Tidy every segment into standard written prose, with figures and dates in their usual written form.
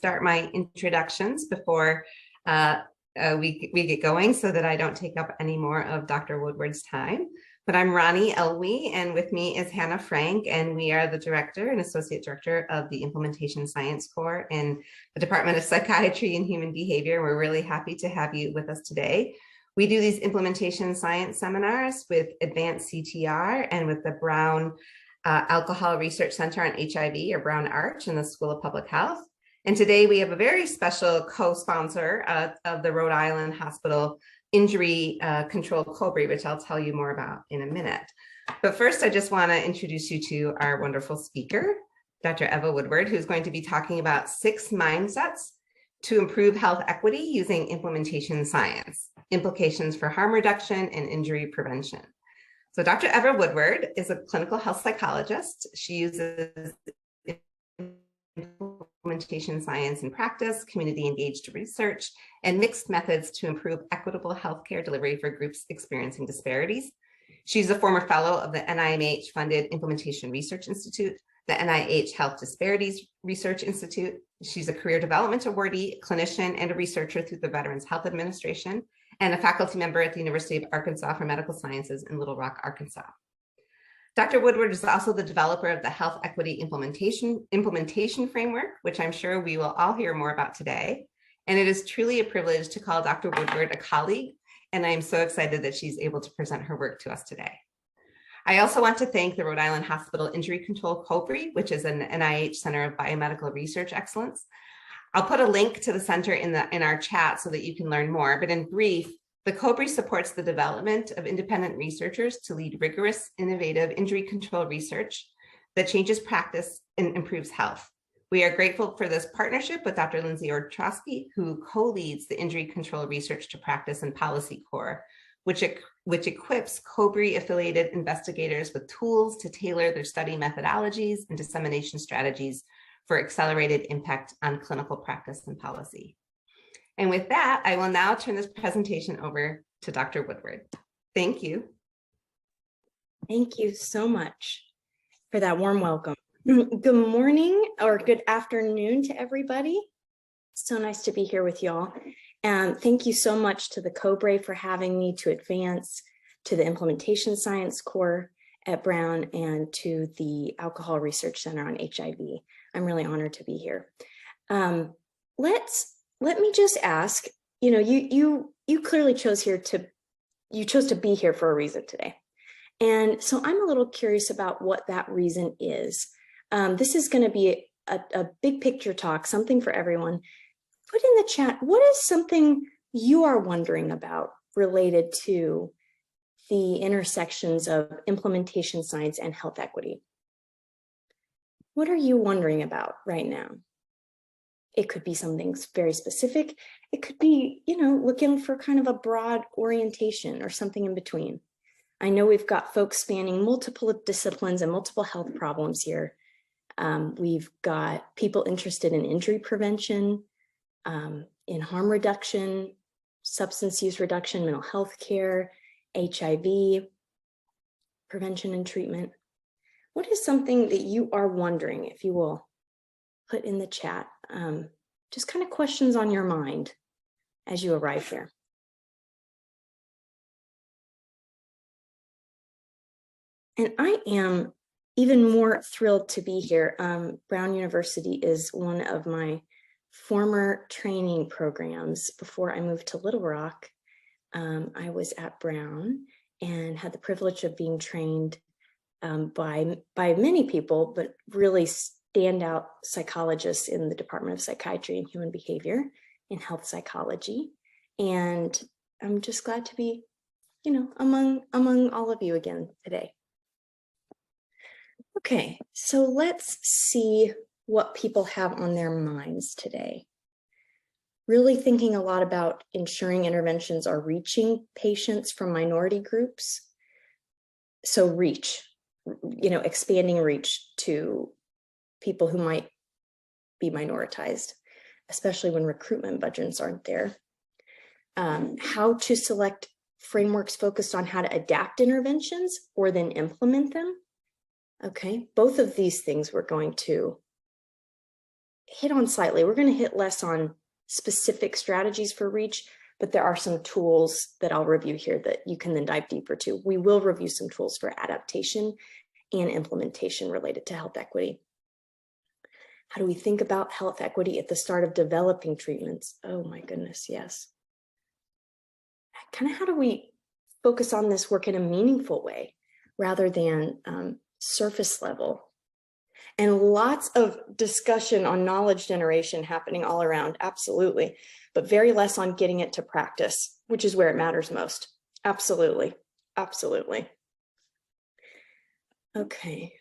start my introductions before we get going so that I don't take up any more of Dr. Woodward's time. But I'm Ronnie Elwee, and with me is Hannah Frank, and we are the director and associate director of the Implementation Science Core in the Department of Psychiatry and Human Behavior. We're really happy to have you with us today. We do these implementation science seminars with Advance-CTR and with the Brown Alcohol Research Center on HIV, or Brown Arch, in the School of Public Health. And today we have a very special co-sponsor of the Rhode Island Hospital Injury Control COBRI, which I'll tell you more about in a minute. But first, I just want to introduce you to our wonderful speaker, Dr. Eva Woodward, who's going to be talking about 6 mindsets to improve health equity using implementation science, implications for harm reduction and injury prevention. So Dr. Eva Woodward is a clinical health psychologist. She uses implementation science in practice, community engaged research, and mixed methods to improve equitable healthcare delivery for groups experiencing disparities. She's a former fellow of the NIMH-funded Implementation Research Institute, the NIH Health Disparities Research Institute. She's a career development awardee, clinician, and a researcher through the Veterans Health Administration, and a faculty member at the University of Arkansas for Medical Sciences in Little Rock, Arkansas. Dr. Woodward is also the developer of the Health Equity Implementation Framework, which I'm sure we will all hear more about today. And it is truly a privilege to call Dr. Woodward a colleague, and I am so excited that she's able to present her work to us today. I also want to thank the Rhode Island Hospital Injury Control COBRI, which is an NIH Center of Biomedical Research Excellence. I'll put a link to the center in our chat so that you can learn more, but in brief, the COBRI supports the development of independent researchers to lead rigorous, innovative injury control research that changes practice and improves health. We are grateful for this partnership with Dr. Lindsay Ortrosky, who co-leads the Injury Control Research to Practice and Policy Core, which equips COBRI-affiliated investigators with tools to tailor their study methodologies and dissemination strategies for accelerated impact on clinical practice and policy. And with that, I will now turn this presentation over to Dr. Woodward. Thank you. Thank you so much for that warm welcome. Good morning or good afternoon to everybody. So nice to be here with y'all. And thank you so much to the COBRI for having me to advance, to the Implementation Science Core at Brown, and to the Alcohol Research Center on HIV. I'm really honored to be here. Let me just ask, you clearly chose to be here for a reason today. And so I'm a little curious about what that reason is. This is going to be a big picture talk, something for everyone. Put in the chat, what is something you are wondering about related to the intersections of implementation science and health equity? What are you wondering about right now? It could be something very specific. It could be, looking for kind of a broad orientation or something in between. I know we've got folks spanning multiple disciplines and multiple health problems here. We've got people interested in injury prevention, in harm reduction, substance use reduction, mental health care, HIV, prevention and treatment. What is something that you are wondering, if you will, put in the chat? Just kind of questions on your mind as you arrive here. And I am even more thrilled to be here. Brown University is one of my former training programs. Before I moved to Little Rock, I was at Brown and had the privilege of being trained by many people, but really standout psychologists in the Department of Psychiatry and Human Behavior in health psychology. And I'm just glad to be, among all of you again today. Okay, so let's see what people have on their minds today. Really thinking a lot about ensuring interventions are reaching patients from minority groups. So reach, expanding reach to people who might be minoritized, especially when recruitment budgets aren't there. How to select frameworks focused on how to adapt interventions or then implement them. Okay, both of these things we're going to hit on slightly. We're going to hit less on specific strategies for reach, but there are some tools that I'll review here that you can then dive deeper to. We will review some tools for adaptation and implementation related to health equity. How do we think about health equity at the start of developing treatments? Oh my goodness, yes. Kind of how do we focus on this work in a meaningful way rather than surface level? And lots of discussion on knowledge generation happening all around, absolutely, but very less on getting it to practice, which is where it matters most. Absolutely, absolutely. Okay.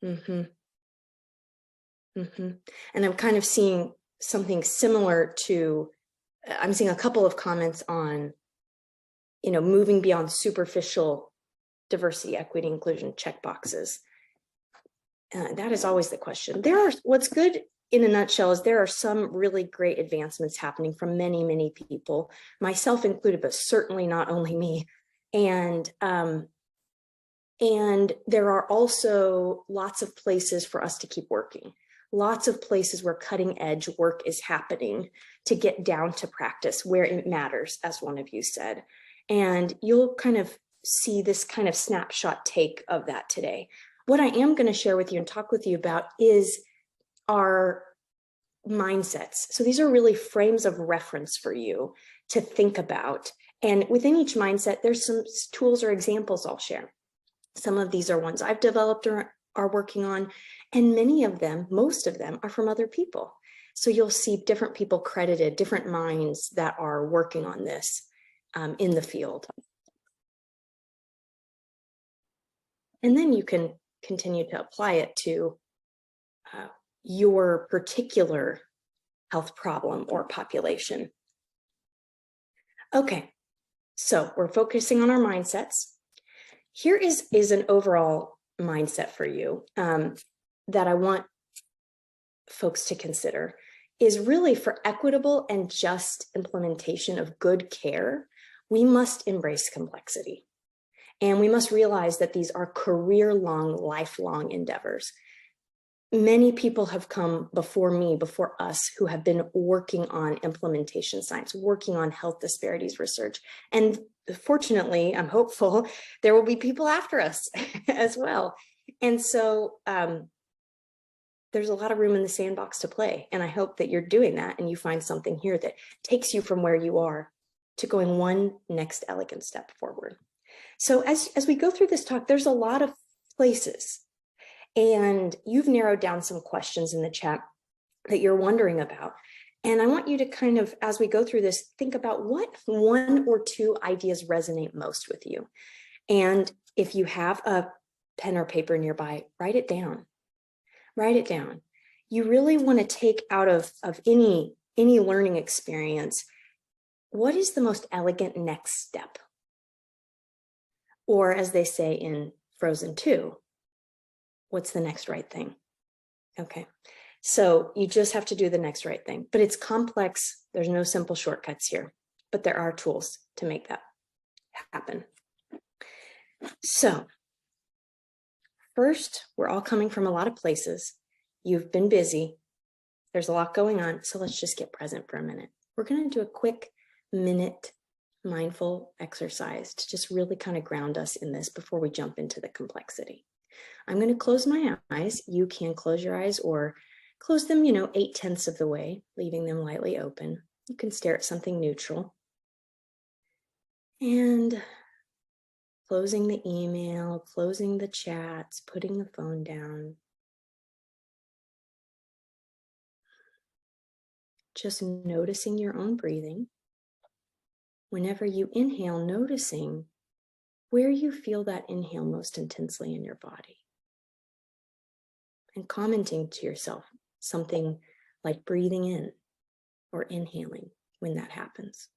And I'm kind of seeing something similar to, I'm seeing a couple of comments on, moving beyond superficial diversity, equity, inclusion checkboxes. That is always the question. What's good in a nutshell is there are some really great advancements happening from many, many people, myself included, but certainly not only me. And there are also lots of places for us to keep working, lots of places where cutting edge work is happening to get down to practice where it matters, as one of you said. And you'll kind of see this kind of snapshot take of that today. What I am going to share with you and talk with you about is our mindsets. So these are really frames of reference for you to think about. And within each mindset, there's some tools or examples I'll share. Some of these are ones I've developed or are working on, and many of them, most of them, are from other people. So you'll see different people credited, different minds that are working on this in the field. And then you can continue to apply it to your particular health problem or population. Okay, so we're focusing on our mindsets. Here is an overall mindset for you that I want folks to consider is really for equitable and just implementation of good care. We must embrace complexity. And we must realize that these are career-long, lifelong endeavors. Many people have come before me, before us, who have been working on implementation science, working on health disparities research. And fortunately, I'm hopeful, there will be people after us as well. And so there's a lot of room in the sandbox to play. And I hope that you're doing that and you find something here that takes you from where you are to going one next elegant step forward. So as we go through this talk, there's a lot of places, and you've narrowed down some questions in the chat that you're wondering about. And I want you to kind of, as we go through this, think about what one or two ideas resonate most with you. And if you have a pen or paper nearby, write it down. Write it down. You really want to take out of any learning experience, what is the most elegant next step? Or as they say in Frozen 2, what's the next right thing? Okay, so you just have to do the next right thing, but it's complex. There's no simple shortcuts here, but there are tools to make that happen. So first, we're all coming from a lot of places. You've been busy. There's a lot going on. So let's just get present for a minute. We're going to do a quick minute mindful exercise to just really kind of ground us in this before we jump into the complexity. I'm going to close my eyes. You can close your eyes or close them, 8/10 of the way, leaving them lightly open. You can stare at something neutral. And closing the email, closing the chats, putting the phone down. Just noticing your own breathing. Whenever you inhale, noticing where you feel that inhale most intensely in your body. And commenting to yourself something like breathing in or inhaling when that happens.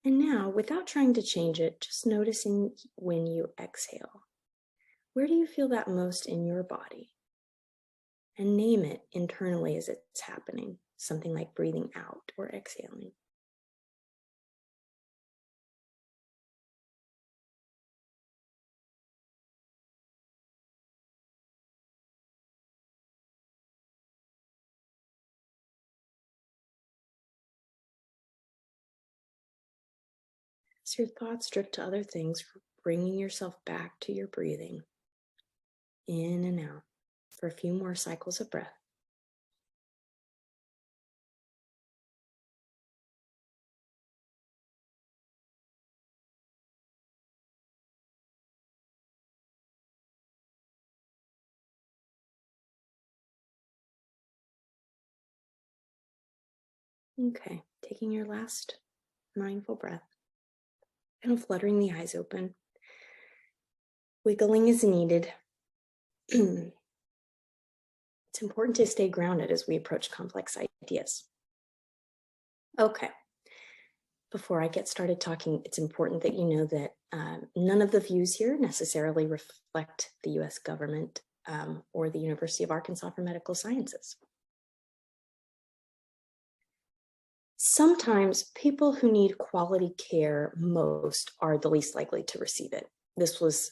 And now, without trying to change it, just noticing when you exhale. Where do you feel that most in your body? And name it internally as it's happening. something like breathing out or exhaling. As your thoughts drift to other things, bringing yourself back to your breathing, in and out, for a few more cycles of breath. Okay, taking your last mindful breath, kind of fluttering the eyes open. Wiggling is needed. It's important to stay grounded as we approach complex ideas. Okay, before I get started talking, it's important that you know that none of the views here necessarily reflect the US government or the University of Arkansas for Medical Sciences. Sometimes people who need quality care most are the least likely to receive it. This was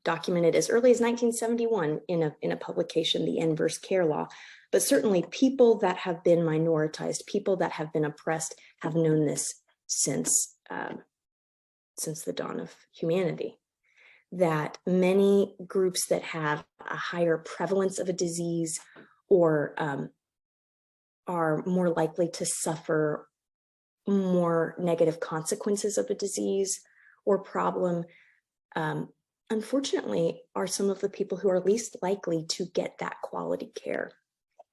documented as early as 1971 in a publication, The Inverse Care Law. But certainly people that have been minoritized, people that have been oppressed, have known this since the dawn of humanity. That many groups that have a higher prevalence of a disease or are more likely to suffer more negative consequences of a disease or problem, unfortunately, are some of the people who are least likely to get that quality care.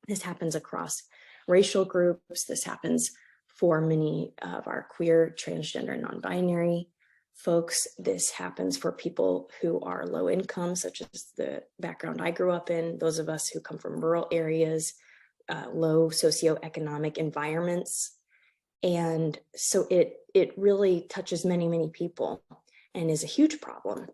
This happens across racial groups. This happens for many of our queer, transgender, non-binary folks. This happens for people who are low income, such as the background I grew up in, those of us who come from rural areas, low socioeconomic environments. And so it really touches many, many people and is a huge problem.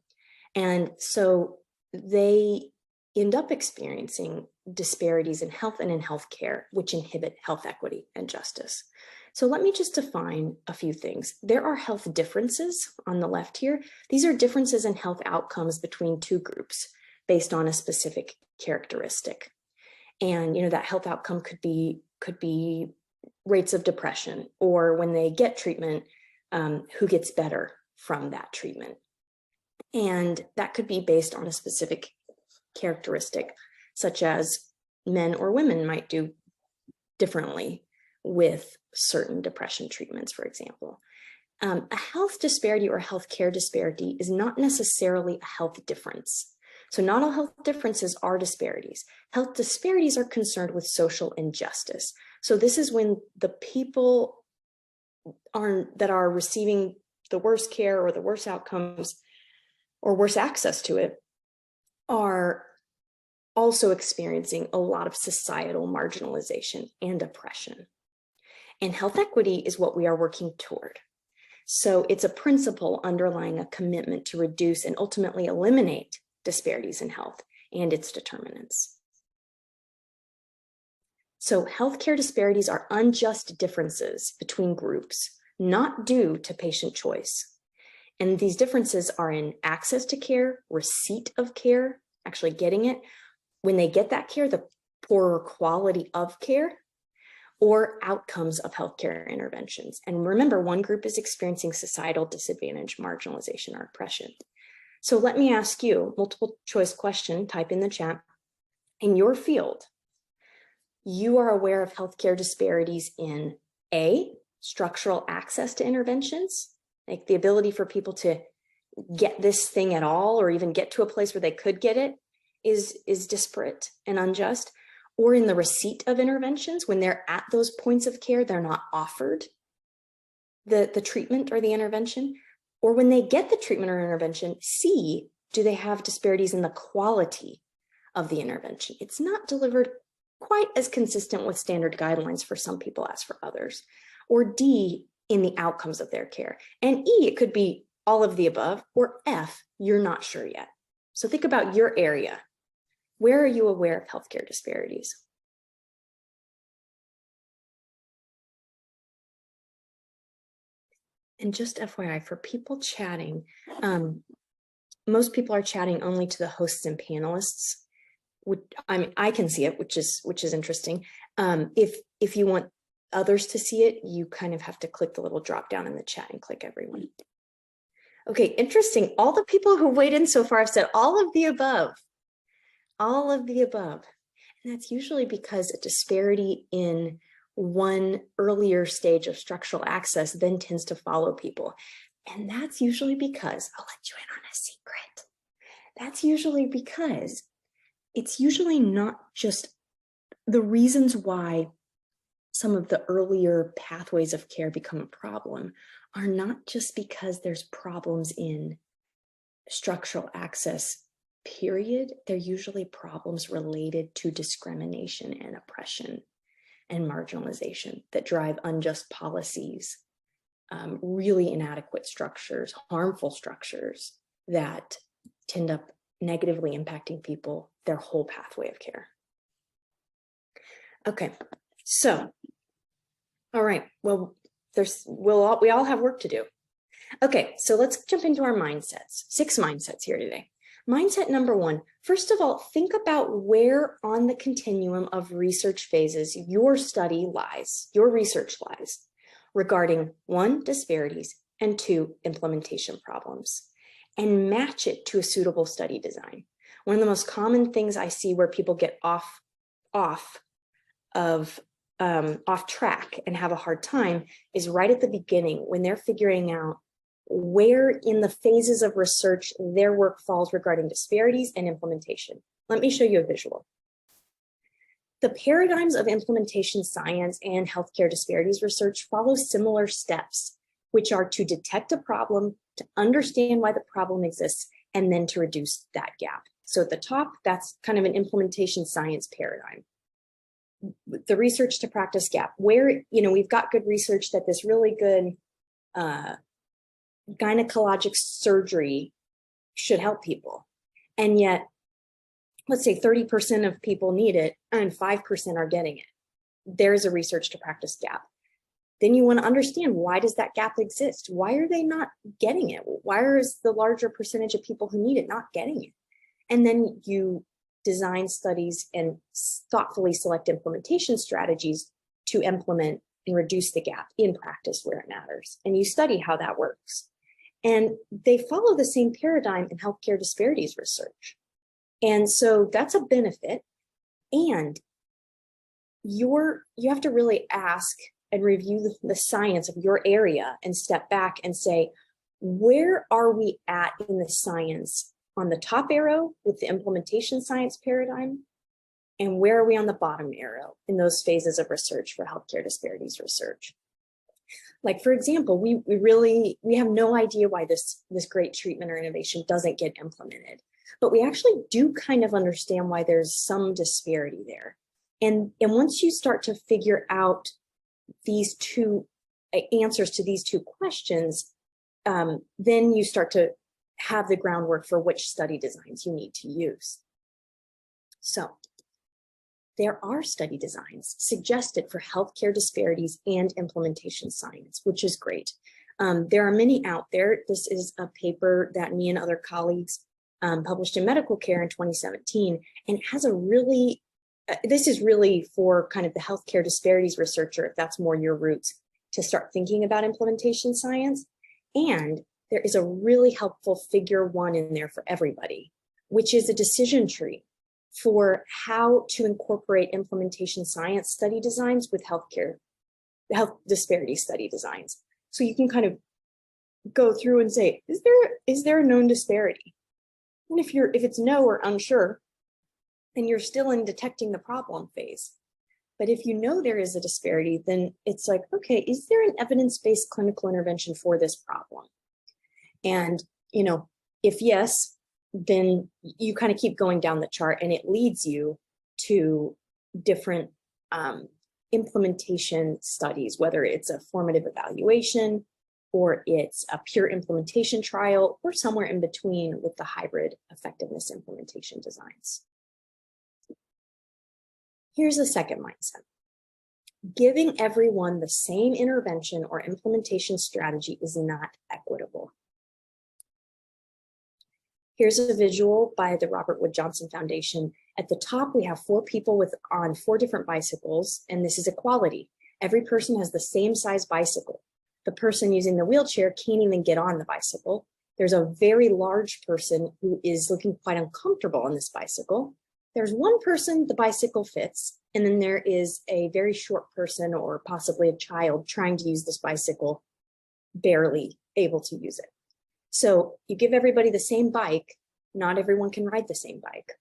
And so they end up experiencing disparities in health and in healthcare, which inhibit health equity and justice. So let me just define a few things. There are health differences on the left here. These are differences in health outcomes between two groups based on a specific characteristic. And that health outcome could be rates of depression, or when they get treatment, who gets better from that treatment. And that could be based on a specific characteristic, such as men or women might do differently with certain depression treatments, for example. A health disparity or healthcare disparity is not necessarily a health difference. So not all health differences are disparities. Health disparities are concerned with social injustice. So this is when the people that are receiving the worst care or the worst outcomes or worse access to it are also experiencing a lot of societal marginalization and oppression. And health equity is what we are working toward. So it's a principle underlying a commitment to reduce and ultimately eliminate disparities in health and its determinants. So healthcare disparities are unjust differences between groups, not due to patient choice. And these differences are in access to care, receipt of care, actually getting it, when they get that care, the poorer quality of care, or outcomes of healthcare interventions. And remember, one group is experiencing societal disadvantage, marginalization, or oppression. So let me ask you, multiple choice question, type in the chat. In your field, you are aware of healthcare disparities in A, structural access to interventions, like the ability for people to get this thing at all, or even get to a place where they could get it is disparate and unjust, or in the receipt of interventions, when they're at those points of care, they're not offered the treatment or the intervention, or when they get the treatment or intervention, C, do they have disparities in the quality of the intervention? It's not delivered quite as consistent with standard guidelines for some people as for others. Or D, in the outcomes of their care. And E, it could be all of the above, or F, you're not sure yet. So think about your area. Where are you aware of healthcare disparities? And just FYI, for people chatting, most people are chatting only to the hosts and panelists. I mean, I can see it, which is interesting. If you want others to see it, you kind of have to click the little drop down in the chat and click everyone. Okay, interesting. All the people who weighed in so far have said all of the above. All of the above. And that's usually because a disparity in one earlier stage of structural access then tends to follow people. And that's usually because, I'll let you in on a secret. That's usually because it's usually not just the reasons why some of the earlier pathways of care become a problem are not just because there's problems in structural access, period. They're usually problems related to discrimination and oppression and marginalization that drive unjust policies, really inadequate structures, harmful structures that tend up negatively impacting people, their whole pathway of care. Okay, so, all right, well, we all have work to do. Okay, so let's jump into our mindsets. 6 mindsets here today. Mindset number 1, first of all, think about where on the continuum of research phases your study lies, your research lies, regarding 1, disparities, and 2, implementation problems, and match it to a suitable study design. One of the most common things I see where people get off track and have a hard time is right at the beginning when they're figuring out where in the phases of research their work falls regarding disparities and implementation. Let me show you a visual. The paradigms of implementation science and healthcare disparities research follow similar steps, which are to detect a problem, to understand why the problem exists, and then to reduce that gap. So at the top, that's kind of an implementation science paradigm. The research to practice gap, where, we've got good research that this really good gynecologic surgery should help people. And yet, let's say 30% of people need it and 5% are getting it. There's a research to practice gap. Then you want to understand, why does that gap exist? Why are they not getting it? Why is the larger percentage of people who need it not getting it? And then you design studies and thoughtfully select implementation strategies to implement and reduce the gap in practice where it matters. And you study how that works. And they follow the same paradigm in healthcare disparities research. And so that's a benefit. And you have to really ask and review the science of your area and step back and say, where are we at in the science on the top arrow with the implementation science paradigm? And where are we on the bottom arrow in those phases of research for healthcare disparities research? Like, for example, we have no idea why this great treatment or innovation doesn't get implemented, but we actually do kind of understand why there's some disparity there. And once you start to figure out these 2 answers to these 2 questions, then you start to have the groundwork for which study designs you need to use. So there are study designs suggested for healthcare disparities and implementation science, which is great. There are many out there. This is a paper that me and other colleagues published in Medical Care in 2017, and it has a really, this is really for kind of the healthcare disparities researcher, if that's more your roots, to start thinking about implementation science. And there is a really helpful figure 1 in there for everybody, which is a decision tree for how to incorporate implementation science study designs with health disparity study designs. So you can kind of go through and say, is there a known disparity? And if it's no or unsure, then you're still in detecting the problem phase. But if you know there is a disparity, then it's like, okay, is there an evidence-based clinical intervention for this problem? And, if yes, then you kind of keep going down the chart, and it leads you to different implementation studies, whether it's a formative evaluation or it's a pure implementation trial or somewhere in between with the hybrid effectiveness implementation designs. Here's the second mindset. Giving everyone the same intervention or implementation strategy is not equitable. Here's a visual by the Robert Wood Johnson Foundation. At the top, we have 4 people on 4 different bicycles, and this is equality. Every person has the same size bicycle. The person using the wheelchair can't even get on the bicycle. There's a very large person who is looking quite uncomfortable on this bicycle. There's one person the bicycle fits, and then there is a very short person or possibly a child trying to use this bicycle, barely able to use it. So you give everybody the same bike, not everyone can ride the same bike.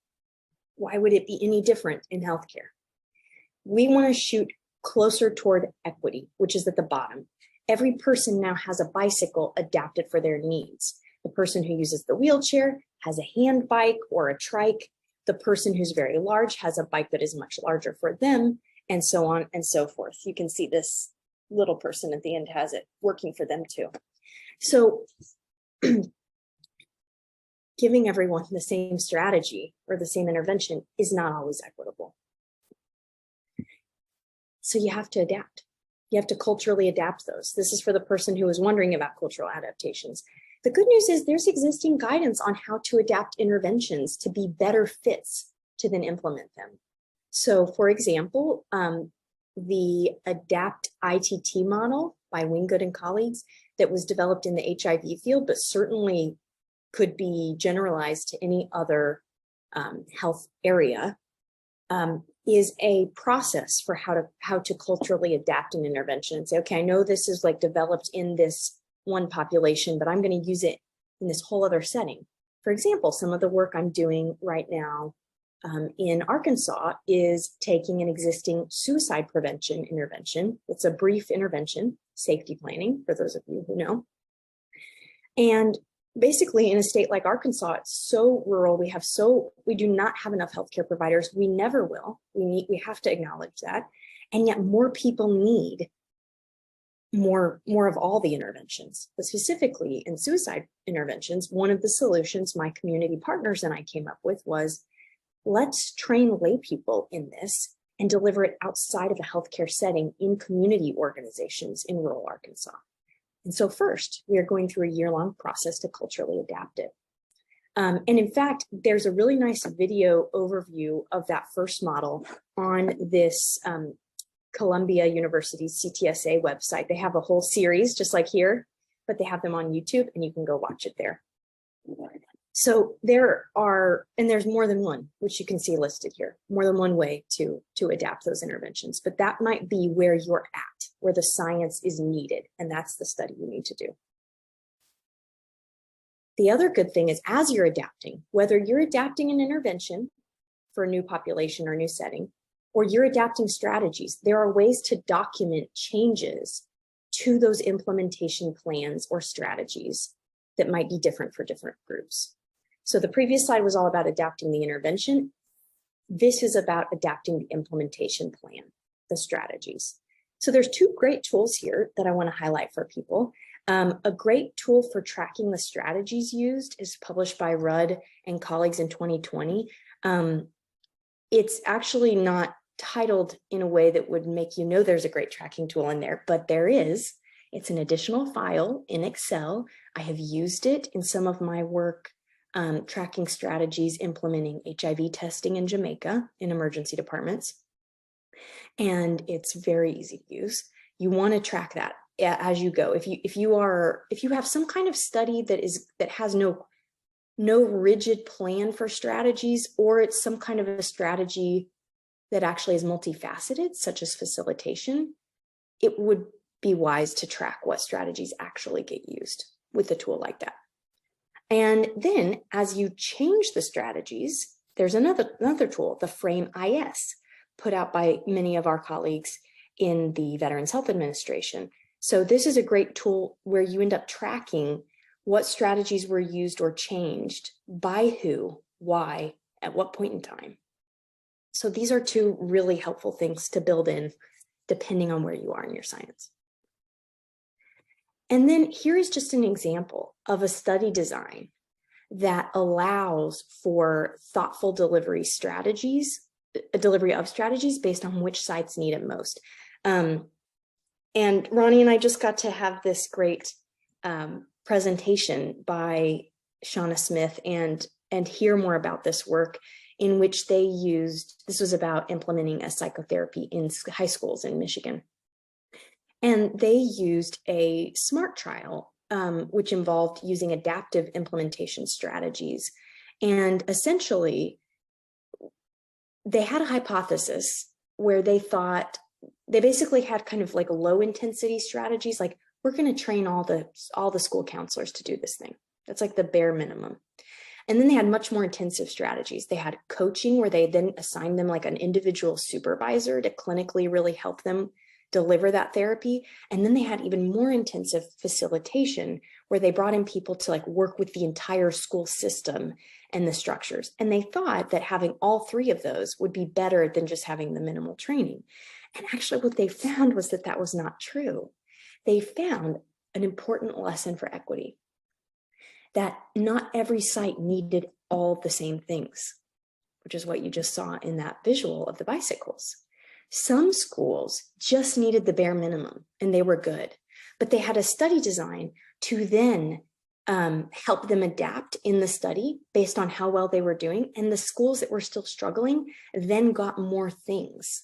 Why would it be any different in healthcare? We want to shoot closer toward equity, which is at the bottom. Every person now has a bicycle adapted for their needs. The person who uses the wheelchair has a hand bike or a trike. The person who's very large has a bike that is much larger for them, and so on and so forth. You can see this little person at the end has it working for them too. So giving everyone the same strategy or the same intervention is not always equitable. So you have to adapt. You have to culturally adapt those. This is for the person who is wondering about cultural adaptations. The good news is there's existing guidance on how to adapt interventions to be better fits to then implement them. So for example, the Adapt-ITT model by Winggood and colleagues that was developed in the HIV field, but certainly could be generalized to any other health area, is a process for how to culturally adapt an intervention and say, okay, I know this is like developed in this one population, but I'm going to use it in this whole other setting. For example, some of the work I'm doing right now in Arkansas is taking an existing suicide prevention intervention. It's a brief intervention, safety planning, for those of you who know. And basically in a state like Arkansas, it's so rural, we do not have enough healthcare providers. We never will. We have to acknowledge that. And yet more people need more of all the interventions. But specifically in suicide interventions, one of the solutions my community partners and I came up with was, let's train lay people in this and deliver it outside of a healthcare setting in community organizations in rural Arkansas. And so first, we are going through a year-long process to culturally adapt it. And in fact, there's a really nice video overview of that first model on this Columbia University CTSA website. They have a whole series just like here, but they have them on YouTube and you can go watch it there. So there's more than one, which you can see listed here, more than one way to adapt those interventions, but that might be where you're at, where the science is needed, and that's the study you need to do. The other good thing is as you're adapting, whether you're adapting an intervention for a new population or new setting, or you're adapting strategies, there are ways to document changes to those implementation plans or strategies that might be different for different groups. So the previous slide was all about adapting the intervention. This is about adapting the implementation plan, the strategies. So there's 2 great tools here that I want to highlight for people. A great tool for tracking the strategies used is published by Rudd and colleagues in 2020. It's actually not titled in a way that would make you know there's a great tracking tool in there, but there is. It's an additional file in Excel. I have used it in some of my work tracking strategies implementing HIV testing in Jamaica in emergency departments. And it's very easy to use. You want to track that as you go. If you have some kind of study that has no rigid plan for strategies, or it's some kind of a strategy that actually is multifaceted, such as facilitation, it would be wise to track what strategies actually get used with a tool like that. And then as you change the strategies, there's another tool, the Frame IS, put out by many of our colleagues in the Veterans Health Administration. So this is a great tool where you end up tracking what strategies were used or changed, by who, why, at what point in time. So these are 2 really helpful things to build in depending on where you are in your science. And then here is just an example of a study design that allows for thoughtful delivery of strategies based on which sites need it most. And Ronnie and I just got to have this great presentation by Shauna Smith and hear more about this work, in which they used, this was about implementing a psychotherapy in high schools in Michigan. And they used a SMART trial, which involved using adaptive implementation strategies. And essentially, they had a hypothesis where they thought, they basically had kind of like low intensity strategies, like we're going to train all the school counselors to do this thing. That's like the bare minimum. And then they had much more intensive strategies. They had coaching, where they then assigned them like an individual supervisor to clinically really help them deliver that therapy. And then they had even more intensive facilitation, where they brought in people to like work with the entire school system and the structures. And they thought that having all three of those would be better than just having the minimal training. And actually what they found was that that was not true. They found an important lesson for equity, that not every site needed all the same things, which is what you just saw in that visual of the bicycles. Some schools just needed the bare minimum and they were good, but they had a study design to then help them adapt in the study based on how well they were doing. And the schools that were still struggling then got more things.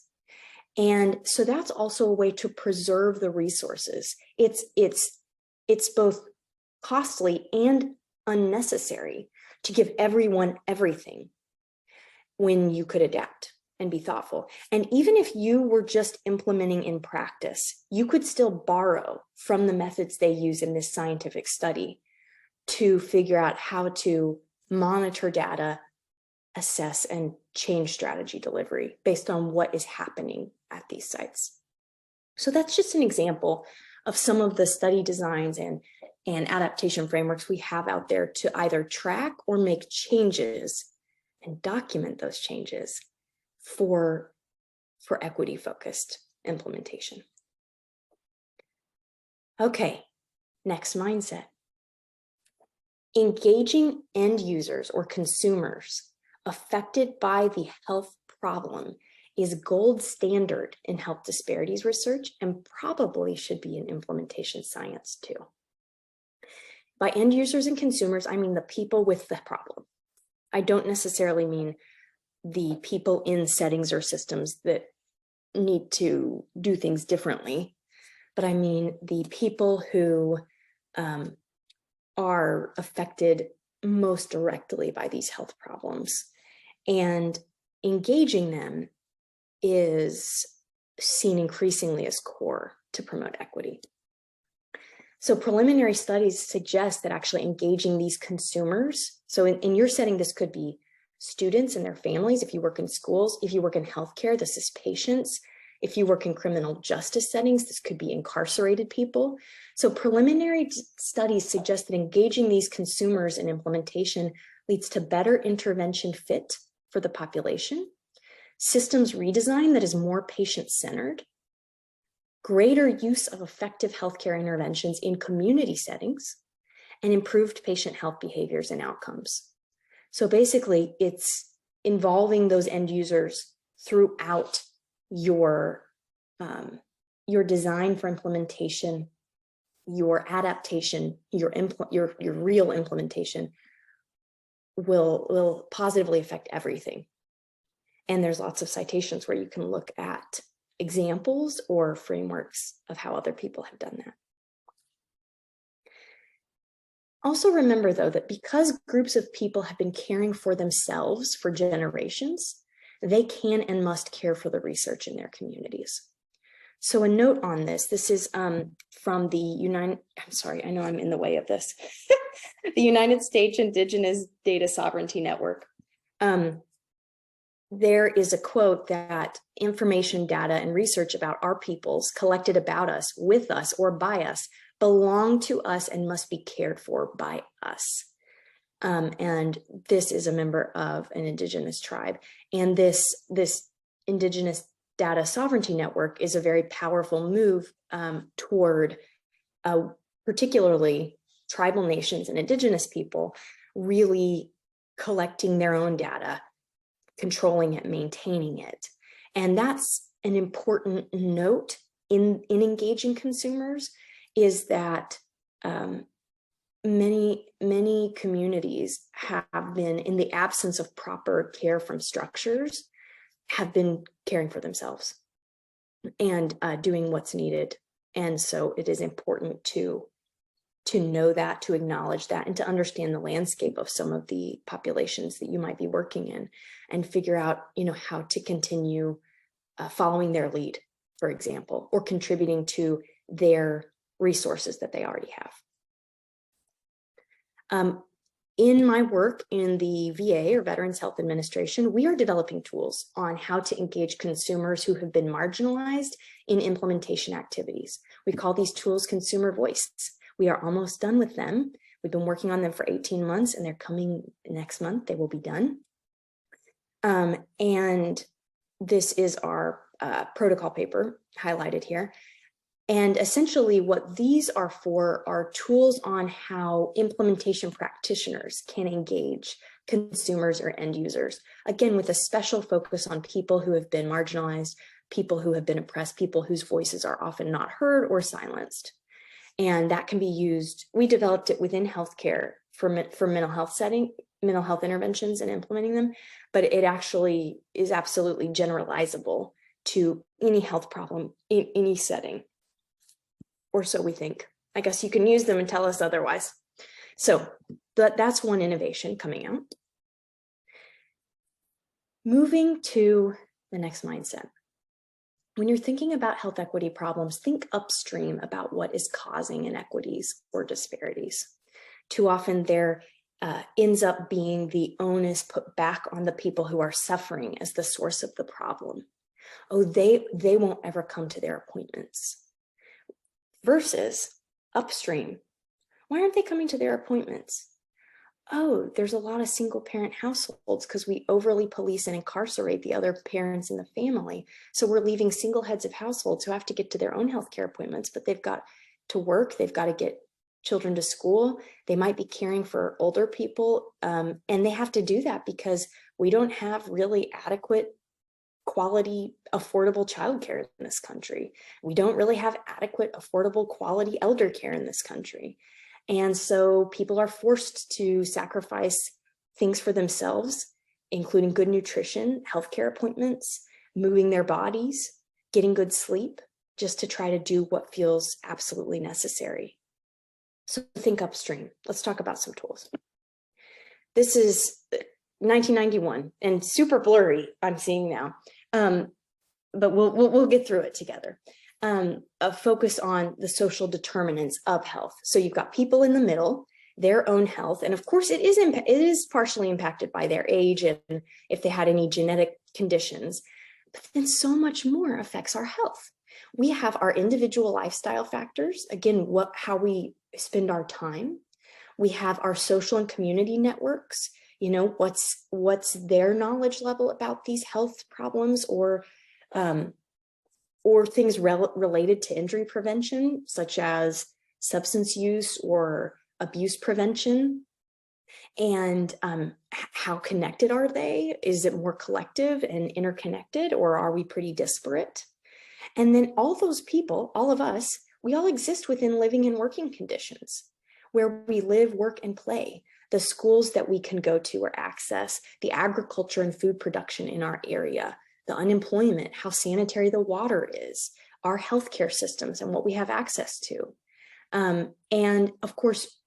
And so that's also a way to preserve the resources. It's both costly and unnecessary to give everyone everything when you could adapt and be thoughtful. And even if you were just implementing in practice, you could still borrow from the methods they use in this scientific study to figure out how to monitor data, assess, and change strategy delivery based on what is happening at these sites. So that's just an example of some of the study designs and adaptation frameworks we have out there to either track or make changes and document those changes for equity-focused implementation. Okay, next mindset. Engaging end users or consumers affected by the health problem is gold standard in health disparities research and probably should be in implementation science too. By end users and consumers, I mean the people with the problem. I don't necessarily mean the people in settings or systems that need to do things differently, but I mean the people who are affected most directly by these health problems. And engaging them is seen increasingly as core to promote equity. So preliminary studies suggest that actually engaging these consumers, so in your setting, this could be students and their families. If you work in schools, if you work in healthcare, this is patients. If you work in criminal justice settings, this could be incarcerated people. So preliminary studies suggest that engaging these consumers in implementation leads to better intervention fit for the population, systems redesign that is more patient-centered, greater use of effective healthcare interventions in community settings, and improved patient health behaviors and outcomes. So basically, it's involving those end users throughout your design for implementation, your adaptation, your real implementation will positively affect everything. And there's lots of citations where you can look at examples or frameworks of how other people have done that. Also remember, though, that because groups of people have been caring for themselves for generations, they can and must care for the research in their communities. So a note on this is from the I know I'm in the way of this, the United States Indigenous Data Sovereignty Network. There is a quote that information, data, and research about our peoples collected about us, with us, or by us belong to us and must be cared for by us. And this is a member of an Indigenous tribe. And this Indigenous Data Sovereignty Network is a very powerful move toward particularly tribal nations and Indigenous people really collecting their own data, controlling it, maintaining it. And that's an important note in engaging consumers is that many communities have been, in the absence of proper care from structures, have been caring for themselves and doing what's needed. And so it is important to know that, to acknowledge that, and to understand the landscape of some of the populations that you might be working in, and figure out, how to continue following their lead, for example, or contributing to their resources that they already have. In my work in the VA, or Veterans Health Administration, we are developing tools on how to engage consumers who have been marginalized in implementation activities. We call these tools consumer voice. We are almost done with them. We've been working on them for 18 months, and they're coming next month. They will be done. And this is our protocol paper highlighted here. And essentially what these are for are tools on how implementation practitioners can engage consumers or end users, again, with a special focus on people who have been marginalized, people who have been oppressed, people whose voices are often not heard or silenced. And that can be used, we developed it within healthcare for mental health interventions and implementing them, but it actually is absolutely generalizable to any health problem in any setting. Or so we think. I guess you can use them and tell us otherwise. So that's one innovation coming out. Moving to the next mindset. When you're thinking about health equity problems, think upstream about what is causing inequities or disparities. Too often there ends up being the onus put back on the people who are suffering as the source of the problem. Oh, they won't ever come to their appointments. Versus upstream, why aren't they coming to their appointments? Oh, there's a lot of single parent households because we overly police and incarcerate the other parents in the family. So we're leaving single heads of households who have to get to their own healthcare appointments, but they've got to work, they've got to get children to school, they might be caring for older people, and they have to do that because we don't have really adequate quality, affordable childcare in this country. We don't really have adequate, affordable, quality elder care in this country. And so people are forced to sacrifice things for themselves, including good nutrition, healthcare appointments, moving their bodies, getting good sleep, just to try to do what feels absolutely necessary. So think upstream. Let's talk about some tools. This is 1991 and super blurry, I'm seeing now. But we'll get through it together. A focus on the social determinants of health. So you've got people in the middle, their own health, and of course it is partially impacted by their age and if they had any genetic conditions, but then so much more affects our health. We have our individual lifestyle factors, again, how we spend our time. We have our social and community networks. What's their knowledge level about these health problems or things related to injury prevention, such as substance use or abuse prevention. And how connected are they? Is it more collective and interconnected, or are we pretty disparate? And then all those people, all of us, we all exist within living and working conditions where we live, work, and play. The schools that we can go to or access, the agriculture and food production in our area, the unemployment, how sanitary the water is, our healthcare systems and what we have access to. And of course,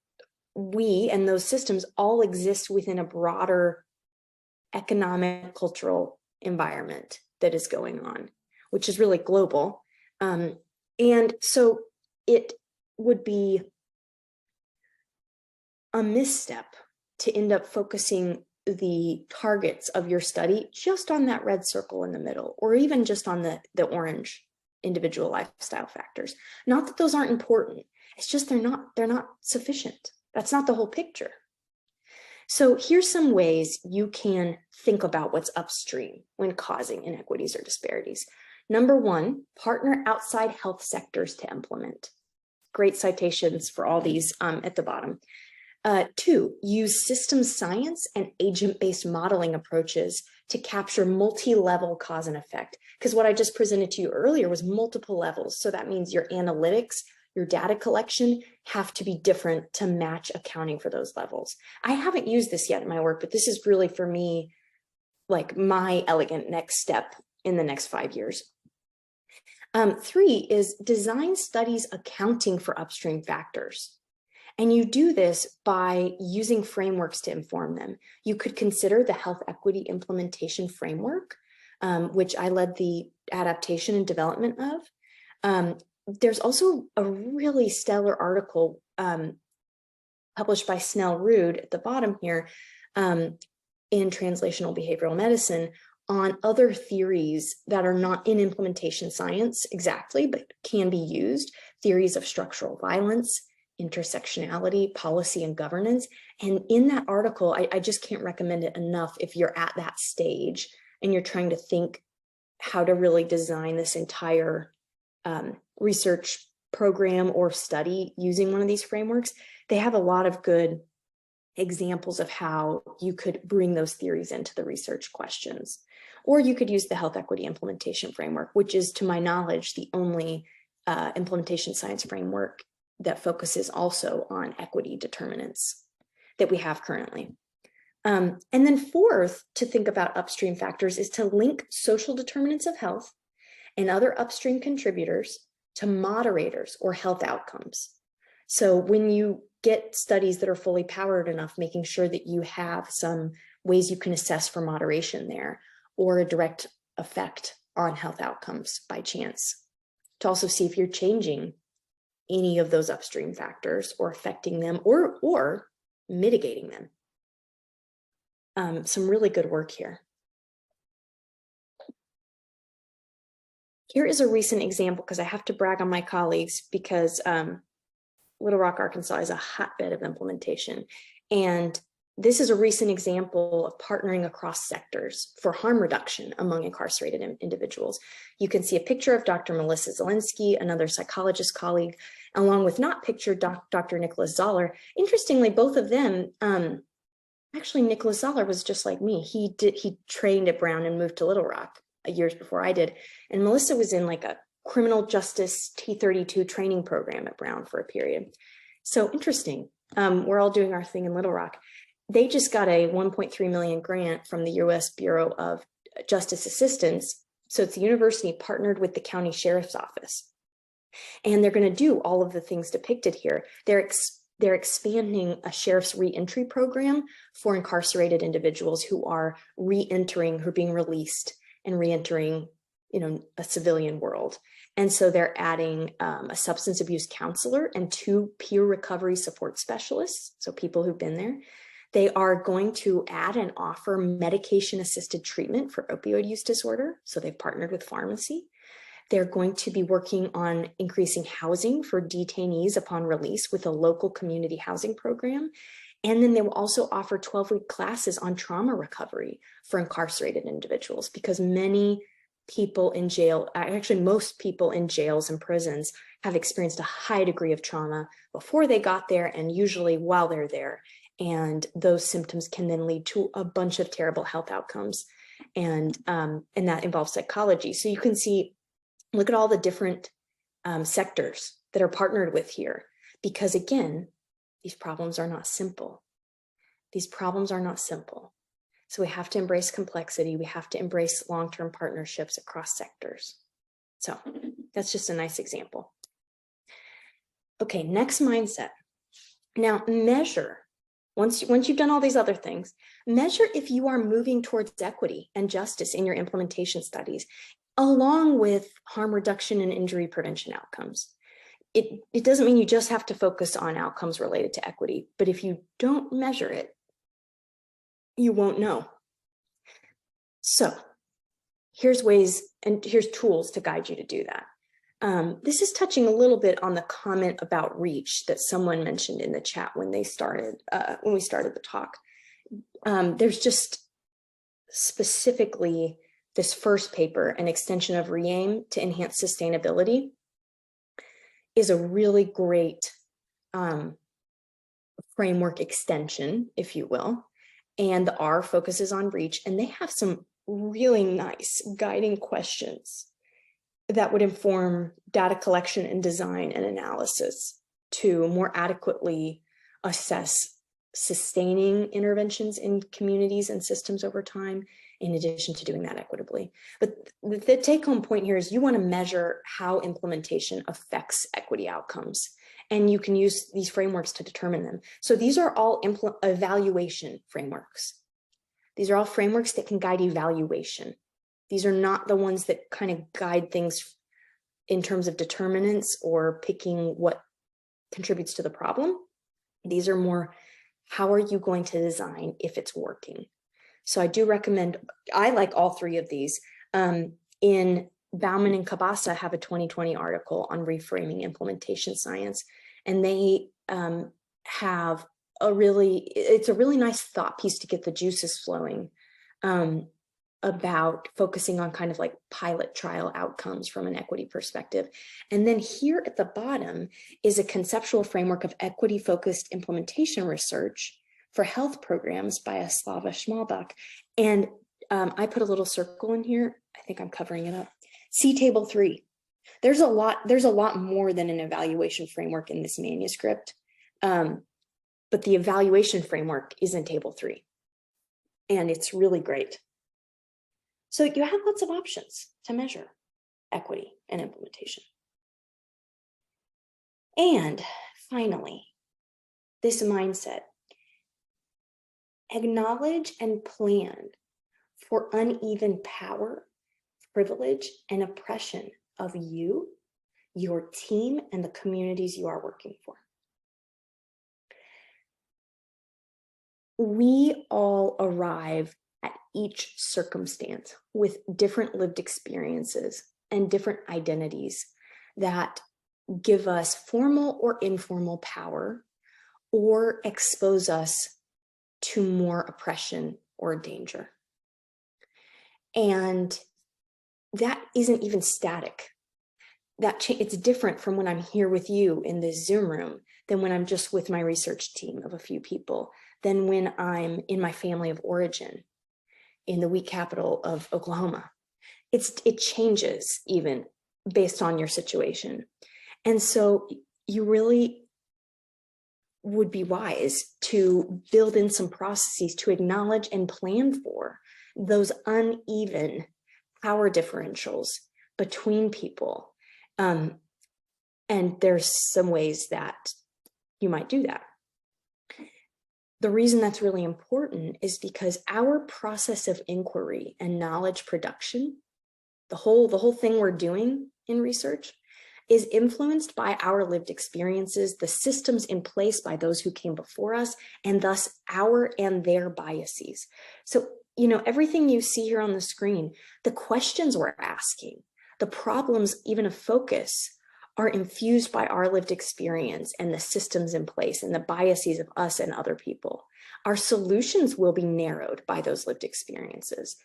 we and those systems all exist within a broader economic, cultural environment that is going on, which is really global. And so it would be a misstep to end up focusing the targets of your study just on that red circle in the middle, or even just on the orange individual lifestyle factors. Not that those aren't important. It's just they're not sufficient. That's not the whole picture. So here's some ways you can think about what's upstream when causing inequities or disparities. Number one, partner outside health sectors to implement. Great citations for all these at the bottom. 2, use system science and agent-based modeling approaches to capture multi-level cause and effect. Because what I just presented to you earlier was multiple levels. So that means your analytics, your data collection have to be different to match accounting for those levels. I haven't used this yet in my work, but this is really for me, like my elegant next step in the next 5 years. 3 is design studies accounting for upstream factors. And you do this by using frameworks to inform them. You could consider the health equity implementation framework, which I led the adaptation and development of. There's also a really stellar article published by Snell Rude at the bottom here in Translational Behavioral Medicine on other theories that are not in implementation science exactly, but can be used, theories of structural violence, intersectionality, policy, and governance. And in that article, I just can't recommend it enough if you're at that stage and you're trying to think how to really design this entire research program or study using one of these frameworks. They have a lot of good examples of how you could bring those theories into the research questions. Or you could use the health equity implementation framework, which is, to my knowledge, the only implementation science framework that focuses also on equity determinants that we have currently. And then 4th, to think about upstream factors is to link social determinants of health and other upstream contributors to moderators or health outcomes. So when you get studies that are fully powered enough, making sure that you have some ways you can assess for moderation there or a direct effect on health outcomes by chance, to also see if you're changing any of those upstream factors or affecting them or mitigating them. Some really good work here. Here is a recent example, because I have to brag on my colleagues, because Little Rock, Arkansas is a hotbed of implementation. And this is a recent example of partnering across sectors for harm reduction among incarcerated individuals. You can see a picture of Dr. Melissa Zielinski, another psychologist colleague, along with not pictured Dr. Nicholas Zoller. Interestingly, both of them, actually Nicholas Zoller was just like me. He trained at Brown and moved to Little Rock years before I did. And Melissa was in like a criminal justice T32 training program at Brown for a period. So interesting. We're all doing our thing in Little Rock. They just got a $1.3 million grant from the U.S. Bureau of Justice Assistance. So it's the university partnered with the county sheriff's office. And they're going to do all of the things depicted here. They're expanding a sheriff's reentry program for incarcerated individuals who are reentering, who are being released and reentering, a civilian world. And so they're adding a substance abuse counselor and 2 peer recovery support specialists, so people who've been there. They are going to add and offer medication-assisted treatment for opioid use disorder. So they've partnered with pharmacy. They're going to be working on increasing housing for detainees upon release with a local community housing program. And then they will also offer 12-week classes on trauma recovery for incarcerated individuals, because many people in jail, actually most people in jails and prisons, have experienced a high degree of trauma before they got there and usually while they're there. And those symptoms can then lead to a bunch of terrible health outcomes. And that involves psychology. So you can see, look at all the different sectors that are partnered with here, because again, these problems are not simple. These problems are not simple. So we have to embrace complexity. We have to embrace long-term partnerships across sectors. So that's just a nice example. Okay, next mindset. Now measure. Once you've done all these other things, measure if you are moving towards equity and justice in your implementation studies, along with harm reduction and injury prevention outcomes. It doesn't mean you just have to focus on outcomes related to equity, but if you don't measure it, you won't know. So here's ways and here's tools to guide you to do that. This is touching a little bit on the comment about reach that someone mentioned in the chat when we started the talk. There's just specifically this first paper, an extension of REAIM to enhance sustainability, is a really great framework extension, if you will, and the R focuses on reach, and they have some really nice guiding questions that would inform data collection and design and analysis to more adequately assess sustaining interventions in communities and systems over time, in addition to doing that equitably. But the take-home point here is you want to measure how implementation affects equity outcomes, and you can use these frameworks to determine them. So these are all evaluation frameworks. These are all frameworks that can guide evaluation. These are not the ones that kind of guide things in terms of determinants or picking what contributes to the problem. These are more, how are you going to design if it's working? So I do recommend, I like all three of these. In Bauman and Cabasa have a 2020 article on reframing implementation science, and they have it's a really nice thought piece to get the juices flowing about focusing on kind of like pilot trial outcomes from an equity perspective. And then here at the bottom is a conceptual framework of equity-focused implementation research for health programs by Slava Schmalbach. And I put a little circle in here. I think I'm covering it up. See table 3. There's a lot more than an evaluation framework in this manuscript. But the evaluation framework is in table 3. And it's really great. So you have lots of options to measure equity and implementation. And finally, this mindset. Acknowledge and plan for uneven power, privilege, and oppression of you, your team, and the communities you are working for. We all arrive at each circumstance with different lived experiences and different identities that give us formal or informal power or expose us to more oppression or danger. And that isn't even static. It's different from when I'm here with you in this Zoom room than when I'm just with my research team of a few people, than when I'm in my family of origin in the wheat capital of Oklahoma. It changes even based on your situation. And so you really would be wise to build in some processes to acknowledge and plan for those uneven power differentials between people. And there's some ways that you might do that. The reason that's really important is because our process of inquiry and knowledge production, the whole thing we're doing in research, is influenced by our lived experiences, the systems in place by those who came before us, and thus our and their biases. So, everything you see here on the screen, the questions we're asking, the problems even of focus, are infused by our lived experience and the systems in place and the biases of us and other people. Our solutions will be narrowed by those lived experiences.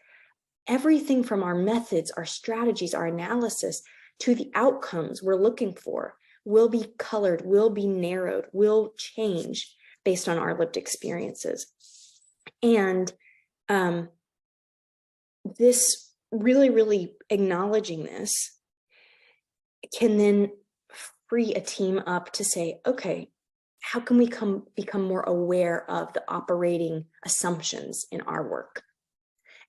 Everything from our methods, our strategies, our analysis, to the outcomes we're looking for will be colored, will be narrowed, will change based on our lived experiences. And this really acknowledging this can then free a team up to say, okay, how can we become more aware of the operating assumptions in our work?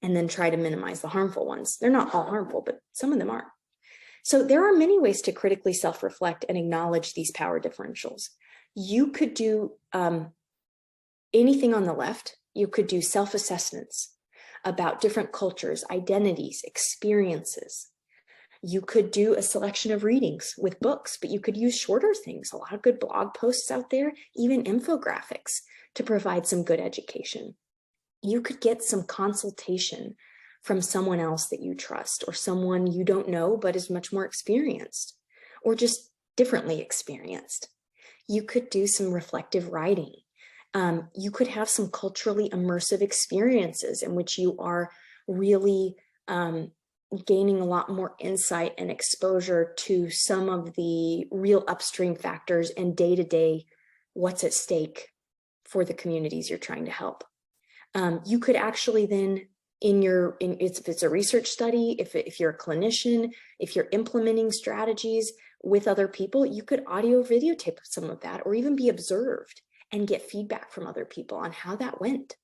And then try to minimize the harmful ones. They're not all harmful, but some of them are. So there are many ways to critically self-reflect and acknowledge these power differentials. You could do anything on the left. You could do self-assessments about different cultures, identities, experiences. You could do a selection of readings with books, but you could use shorter things, a lot of good blog posts out there, even infographics to provide some good education. You could get some consultation from someone else that you trust, or someone you don't know but is much more experienced, or just differently experienced. You could do some reflective writing. You could have some culturally immersive experiences in which you are really gaining a lot more insight and exposure to some of the real upstream factors and day-to-day what's at stake for the communities you're trying to help. You could actually then, if it's a research study, if you're a clinician, if you're implementing strategies with other people, you could audio videotape some of that, or even be observed and get feedback from other people on how that went.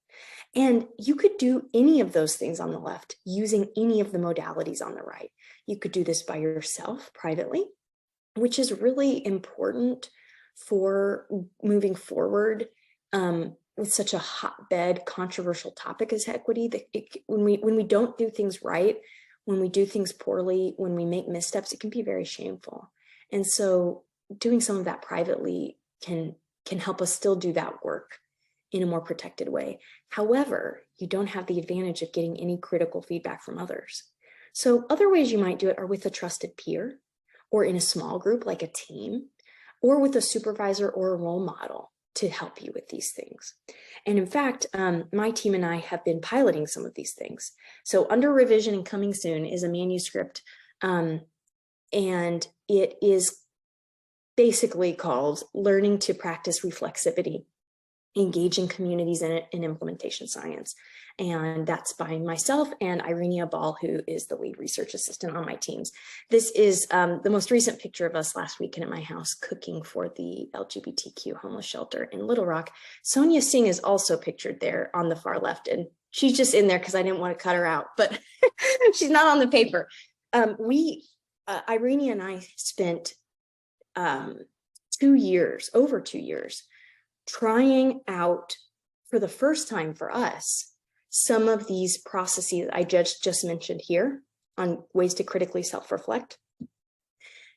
And you could do any of those things on the left using any of the modalities on the right. You could do this by yourself privately, which is really important for moving forward with such a hotbed, controversial topic as equity. When we don't do things right, when we do things poorly, when we make missteps, it can be very shameful. And so doing some of that privately can help us still do that work in a more protected way. However, you don't have the advantage of getting any critical feedback from others. So other ways you might do it are with a trusted peer, or in a small group like a team, or with a supervisor or a role model to help you with these things. And in fact, my team and I have been piloting some of these things. So under revision and coming soon is a manuscript, and it is basically called Learning to Practice Reflexivity, Engaging Communities in Implementation Science. And that's by myself and Irenia Ball, who is the lead research assistant on my teams. This is the most recent picture of us last weekend at my house cooking for the LGBTQ homeless shelter in Little Rock. Sonia Singh is also pictured there on the far left, and she's just in there because I didn't want to cut her out, but she's not on the paper. Irenia and I spent over 2 years, trying out for the first time for us some of these processes I just mentioned here on ways to critically self-reflect,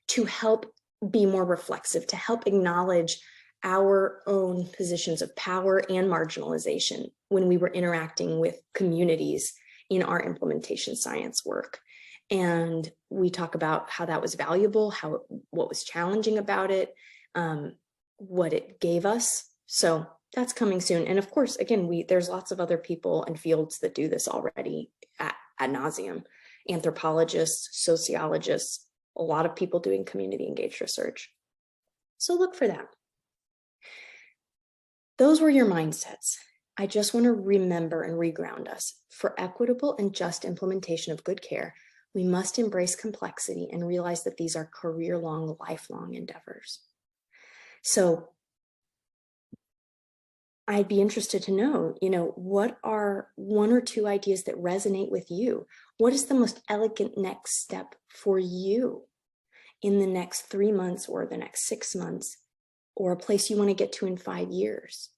to help be more reflexive, to help acknowledge our own positions of power and marginalization when we were interacting with communities in our implementation science work. And we talk about how that was valuable, what was challenging about it, what it gave us. So that's coming soon. And of course, again, there's lots of other people and fields that do this already ad nauseum. Anthropologists, sociologists, a lot of people doing community engaged research. So look for that. Those were your mindsets. I just want to remember and reground us. For equitable and just implementation of good care, we must embrace complexity and realize that these are career-long, lifelong endeavors. So I'd be interested to know, what are 1 or 2 ideas that resonate with you? What is the most elegant next step for you in the next 3 months or the next 6 months, or a place you want to get to in 5 years?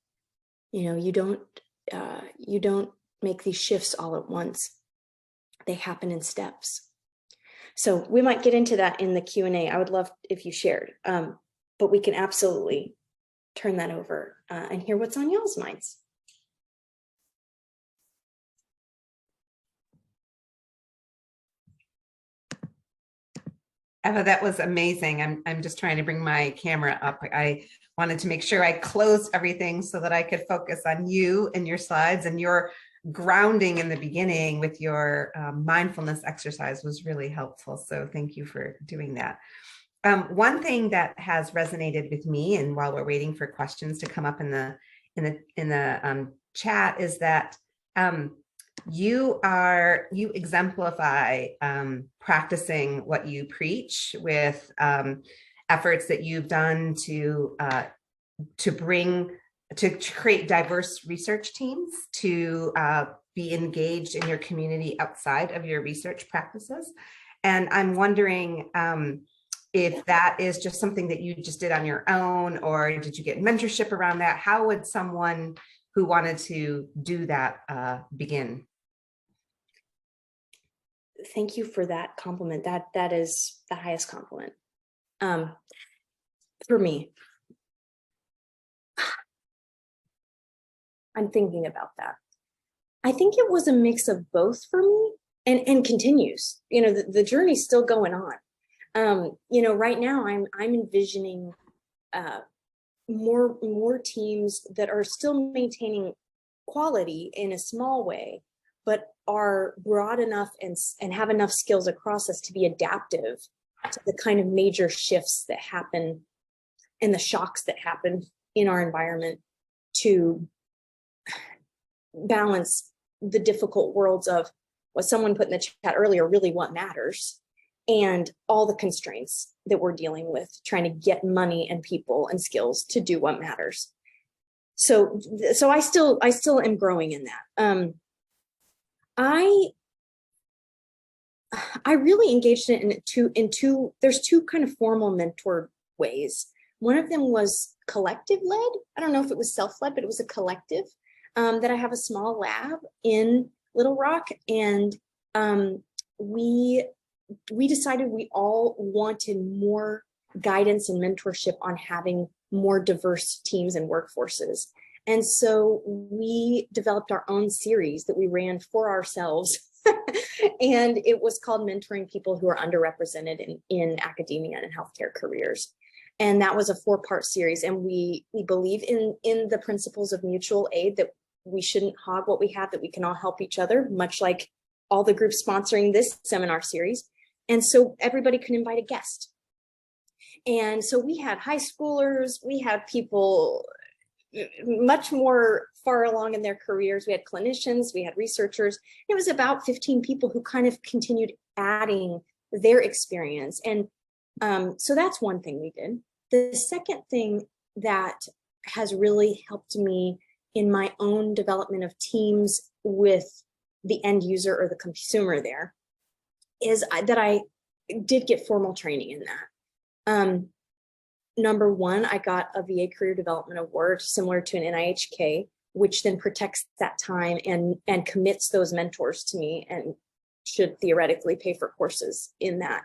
You don't make these shifts all at once. They happen in steps. So we might get into that in the Q&A. I would love if you shared, but we can absolutely turn that over and hear what's on y'all's minds. Eva, that was amazing. I'm just trying to bring my camera up. I wanted to make sure I closed everything so that I could focus on you and your slides, and your grounding in the beginning with your mindfulness exercise was really helpful. So thank you for doing that. One thing that has resonated with me, and while we're waiting for questions to come up in the chat, is that you exemplify practicing what you preach with efforts that you've done to create diverse research teams to be engaged in your community outside of your research practices. And I'm wondering if that is just something that you just did on your own, or did you get mentorship around that? How would someone who wanted to do that begin? Thank you for that compliment. That is the highest compliment. For me, I'm thinking about that. I think it was a mix of both for me, and continues. The journey's still going on. Right now I'm envisioning more teams that are still maintaining quality in a small way, but are broad enough and have enough skills across us to be adaptive to the kind of major shifts that happen and the shocks that happen in our environment, to balance the difficult worlds of what someone put in the chat earlier, really what matters, and all the constraints that we're dealing with, trying to get money and people and skills to do what matters. So I still am growing in that. I really engaged in two, there's two kind of formal mentor ways. One of them was collective led. I don't know if it was self-led, but it was a collective, that I have a small lab in Little Rock. And we decided we all wanted more guidance and mentorship on having more diverse teams and workforces. And so we developed our own series that we ran for ourselves. And it was called Mentoring People Who Are Underrepresented in Academia and Healthcare Careers. And that was a 4-part series. And we believe in the principles of mutual aid, that we shouldn't hog what we have, that we can all help each other, much like all the groups sponsoring this seminar series. And so everybody can invite a guest. And so we had high schoolers, we had people much more far along in their careers. We had clinicians, we had researchers. It was about 15 people who kind of continued adding their experience. And so that's one thing we did. The second thing that has really helped me in my own development of teams with the end user or the consumer there is that I did get formal training in that. Number one, I got a VA Career Development Award similar to an NIHK, which then protects that time and commits those mentors to me and should theoretically pay for courses in that.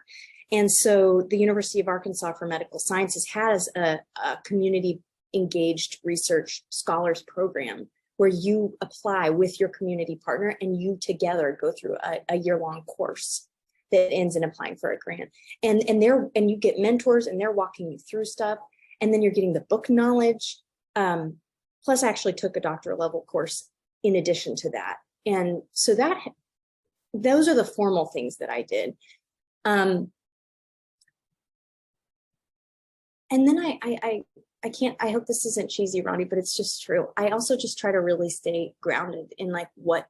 And so the University of Arkansas for Medical Sciences has a community engaged research scholars program where you apply with your community partner and you together go through a year-long course that ends in applying for a grant. And you get mentors and they're walking you through stuff. And then you're getting the book knowledge. Plus I actually took a doctoral level course in addition to that. And so those are the formal things that I did. And then I hope this isn't cheesy, Ronnie, but it's just true. I also just try to really stay grounded in like, what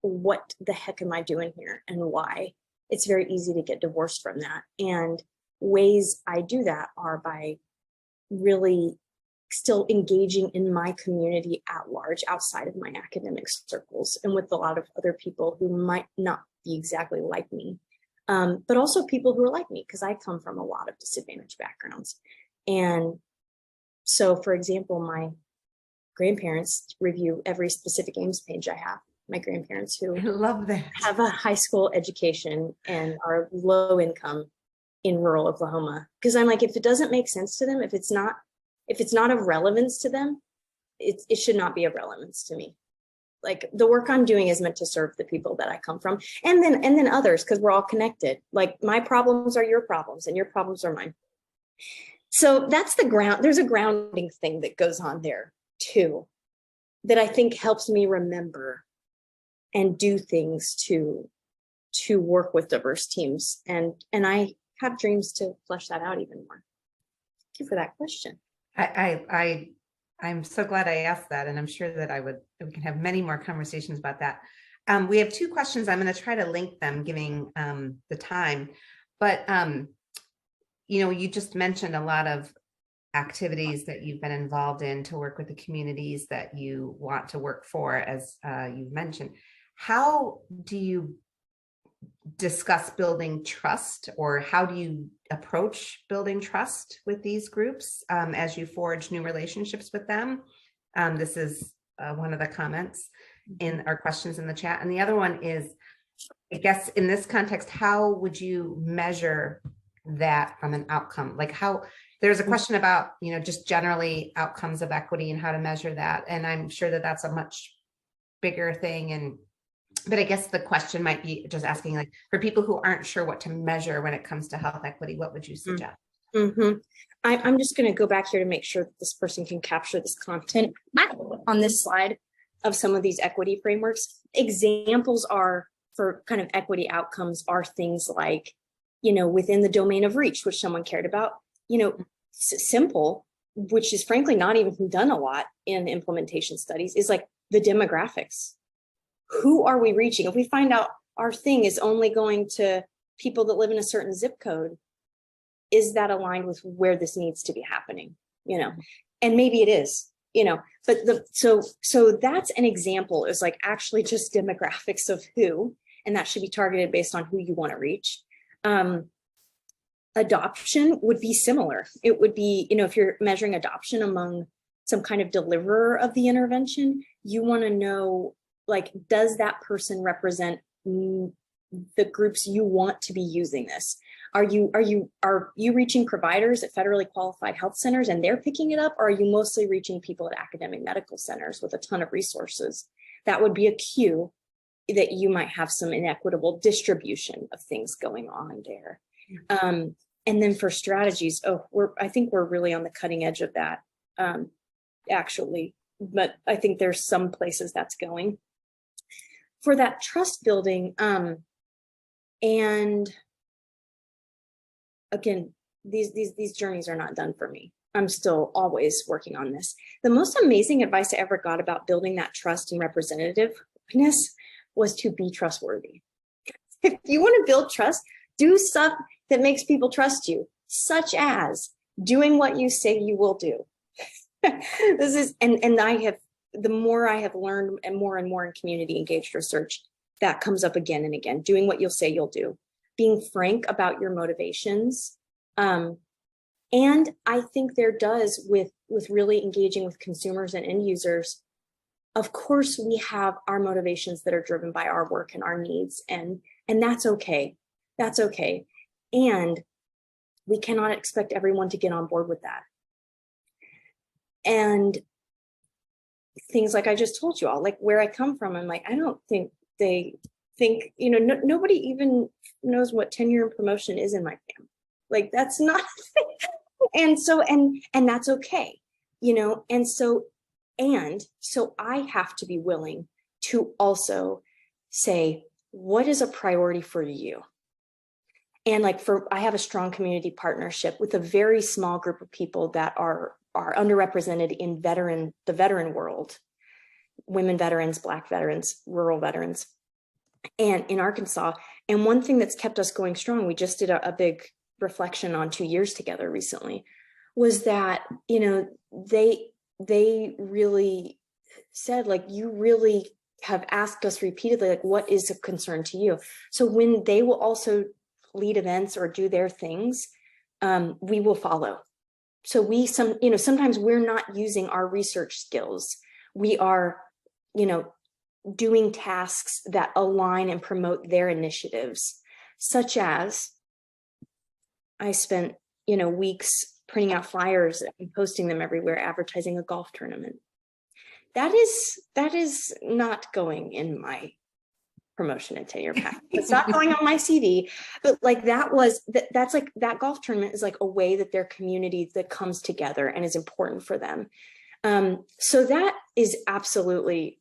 the heck am I doing here and why? It's very easy to get divorced from that. And ways I do that are by really still engaging in my community at large, outside of my academic circles, and with a lot of other people who might not be exactly like me, but also people who are like me, because I come from a lot of disadvantaged backgrounds. And so, for example, my grandparents review every specific Ames page I have. My grandparents who I love that. Have a high school education and are low income in rural Oklahoma. Because I'm like, if it doesn't make sense to them, if it's not of relevance to them, it should not be of relevance to me. Like the work I'm doing is meant to serve the people that I come from, and then others, because we're all connected. Like my problems are your problems and your problems are mine. So that's the ground. There's a grounding thing that goes on there too, that I think helps me remember and do things to work with diverse teams. And I have dreams to flesh that out even more. Thank you for that question. I'm so glad I asked that, and I'm sure that we can have many more conversations about that. We have 2 questions. I'm going to try to link them, giving the time. But you just mentioned a lot of activities that you've been involved in to work with the communities that you want to work for, as you've mentioned. How do you discuss building trust, or how do you approach building trust with these groups as you forge new relationships with them? This is one of the comments in our questions in the chat. And the other one is, I guess in this context, how would you measure that from an outcome? Like there's a question about, just generally outcomes of equity and how to measure that. And I'm sure that that's a much bigger thing. But I guess the question might be just asking, like, for people who aren't sure what to measure when it comes to health equity, what would you suggest? Mm-hmm. I'm just going to go back here to make sure that this person can capture this content on this slide of some of these equity frameworks. Examples are for kind of equity outcomes are things like, within the domain of reach, which someone cared about, simple, which is frankly not even done a lot in implementation studies, is like the demographics. Who are we reaching? If we find out our thing is only going to people that live in a certain zip code, is that aligned with where this needs to be happening? And maybe it is, but so that's an example, is like actually just demographics of who, and that should be targeted based on who you want to reach. Adoption would be similar. It would be, if you're measuring adoption among some kind of deliverer of the intervention, you want to know, like, does that person represent the groups you want to be using this? Are you reaching providers at federally qualified health centers and they're picking it up? Or are you mostly reaching people at academic medical centers with a ton of resources? That would be a cue that you might have some inequitable distribution of things going on there. And then for strategies, I think we're really on the cutting edge of that, actually, but I think there's some places that's going. For that trust building, and again, these journeys are not done for me. I'm still always working on this. The most amazing advice I ever got about building that trust and representativeness was to be trustworthy. If you want to build trust, do stuff that makes people trust you, such as doing what you say you will do. This is, and I have, the more I have learned and more in community engaged research, that comes up again and again, doing what you'll say you'll do, being frank about your motivations. And I think there does with really engaging with consumers and end users. Of course, we have our motivations that are driven by our work and our needs, and that's okay. That's okay. And we cannot expect everyone to get on board with that. And things like I just told you all, like where I come from, I'm like, I don't think they think, nobody even knows what tenure and promotion is in my family. Like, that's not a thing. And so, and that's okay, and so I have to be willing to also say, what is a priority for you? And like I have a strong community partnership with a very small group of people that are underrepresented in the veteran world, women veterans, Black veterans, rural veterans, and in Arkansas. And one thing that's kept us going strong, we just did a big reflection on 2 years together recently, was that, they really said, like, you really have asked us repeatedly, like, what is a concern to you? So when they will also lead events or do their things, we will follow. So sometimes we're not using our research skills. We are, doing tasks that align and promote their initiatives, such as I spent, weeks printing out flyers and posting them everywhere, advertising a golf tournament. That is not going in my promotion and tenure pack. It's not going on my CV, but like that's like, that golf tournament is like a way that their community that comes together and is important for them. So that is absolutely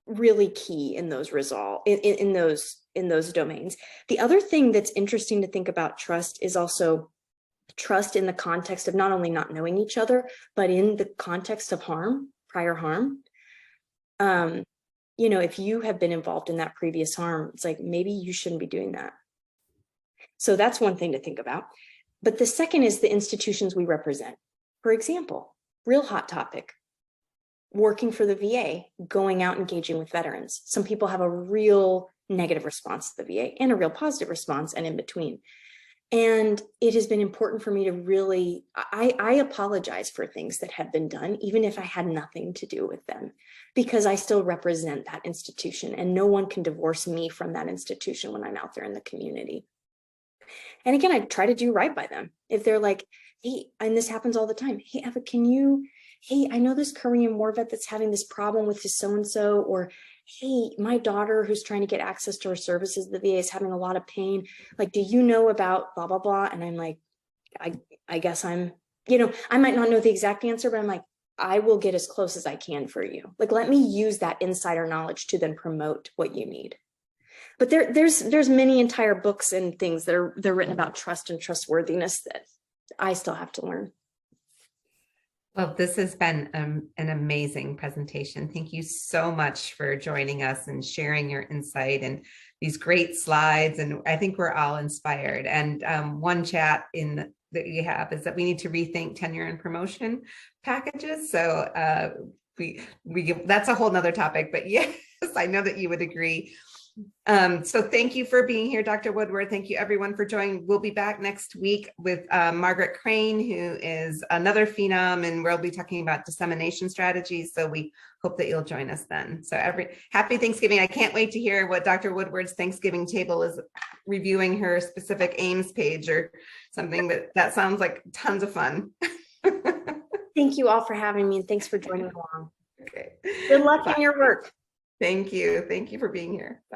really key in those in those domains. The other thing that's interesting to think about trust is also trust in the context of not only not knowing each other, but in the context of prior harm. If you have been involved in that previous harm, it's like, maybe you shouldn't be doing that. So that's one thing to think about. But the second is the institutions we represent. For example, real hot topic, working for the VA, going out engaging with veterans. Some people have a real negative response to the VA and a real positive response, and in between. And it has been important for me to really, I apologize for things that have been done, even if I had nothing to do with them, because I still represent that institution, and no one can divorce me from that institution when I'm out there in the community. And again, I try to do right by them. If they're like, hey, and this happens all the time, hey, Eva, hey, I know this Korean War vet that's having this problem with his so-and-so, or hey, my daughter who's trying to get access to her services, the VA is having a lot of pain. Like, do you know about blah, blah, blah? And I'm like, I guess I might not know the exact answer, but I'm like, I will get as close as I can for you. Like, let me use that insider knowledge to then promote what you need. But there's many entire books and things that they're written about trust and trustworthiness that I still have to learn. Well, this has been an amazing presentation. Thank you so much for joining us and sharing your insight and these great slides. And I think we're all inspired. And one chat that you have is that we need to rethink tenure and promotion packages. So that's a whole nother topic, but yes, I know that you would agree. So thank you for being here, Dr. Woodward. Thank you everyone for joining. We'll be back next week with Margaret Crane, who is another phenom, and we'll be talking about dissemination strategies. So we hope that you'll join us then. So happy Thanksgiving. I can't wait to hear what Dr. Woodward's Thanksgiving table is, reviewing her specific aims page or something. That sounds like tons of fun. Thank you all for having me, and thanks for joining along. Okay. Good luck in your work. Thank you. Thank you for being here. Bye.